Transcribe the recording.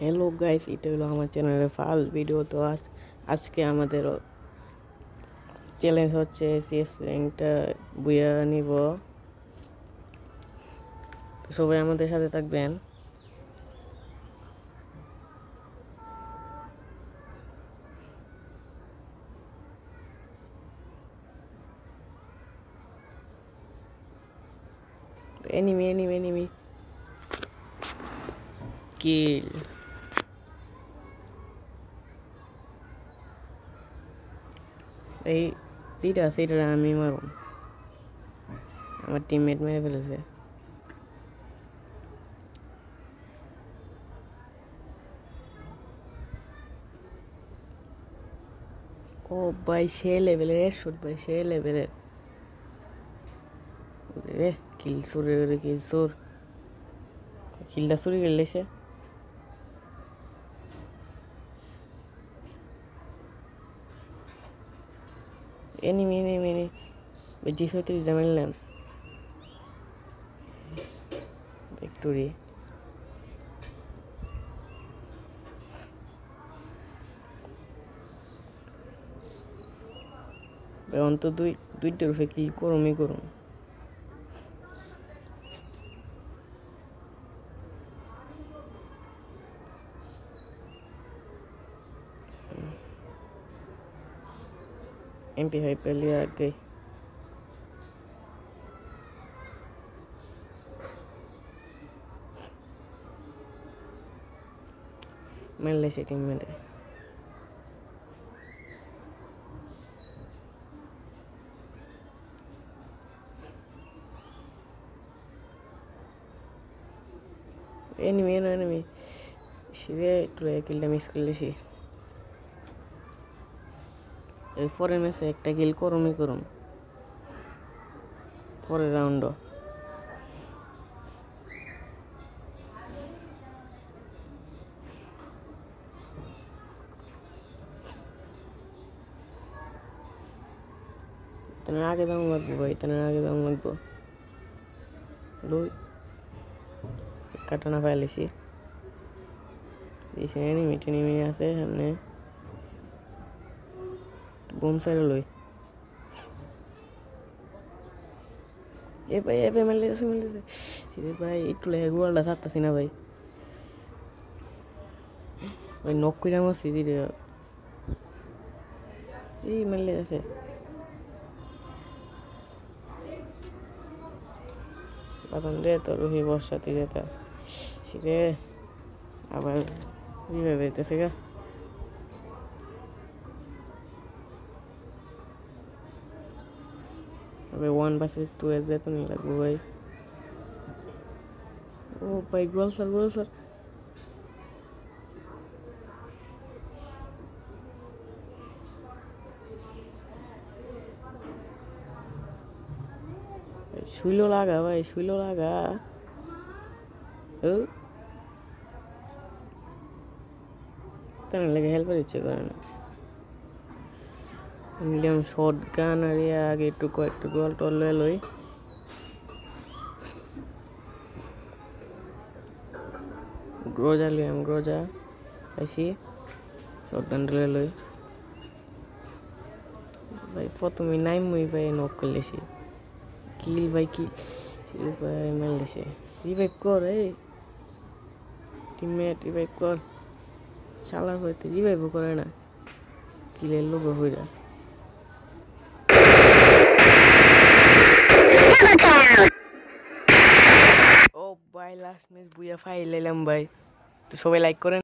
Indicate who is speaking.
Speaker 1: Hello guys, এটা হলো আমার চ্যানেলের ফার্স্ট ভিডিও। তো আজকে আমাদের চ্যালেঞ্জ হচ্ছে সিএস র্যাঙ্কটা বুয়া নিব। তো সবাই আমাদের সাথে থাকবেন। এনিমি এনিমি এনিমি কিল। এই সেইটা আমি মারুম, আমার টিমমেট মেরে ফেলেছে। ও ভাই, সে লেভেলের হেডশট ভাই, সে লেভেলের। রে কিল চোর, কিলটা চুরি করলে সে। এনিমি এনিমি এনিমি G37 মারলাম ভিক্টোরি। অন্তত দুইটার উপরে কিল করুমই করুম। MP5 पहले आ गई। मैं ले सेटिंग में दे एनिमी सीधे ट्राई किल मिस कर ली सी। फॉरेन में से एक किल करूम ही करूम परे राउंड। इतना आगे दाम लगबो भाई, इतना आगे दाम लगबो। लो काटना पाइले सी इसे एनिमी আছে সামনে। बम साइड लई ए भाई मिल ले भाई একটু লেগে গোলটা ছাড়তাছি না ভাই। ভাই নক কইরা মরছি দিরে। এই মিলে আছে বাদন রে, তো রুহি বর্ষাতে যেতা সিরে আবার রিভাইভ হইতেছে গা। अबे 1 vs 2 ऐसे तो नहीं लगो भाई। ओ भाई गोल सर শুইলো লাগা ভাই, শুইলো লাগা। ও তার লাগে হেল্পার ইচ্ছে করে না। মিডিয়াম শর্ট গান আর আগে একটু কয়েকটা গোল টোল লই। গ্রোজা পাইছি, শর্ট গান লই ভাই। প্রথমে নাইমই ভাই নক করলেছি কিল ভাই, কিল ভাই মারলেছে। রিভাইভ কর এই টিমমেট, রিভাইভ কর। শালার হইতে রিভাইভও করে না, কিলের লোক হইরা। ও ভাই লাস্ট ম্যাচ বুয়া ফাইল এলাম ভাই। তো সবাই লাইক করেন।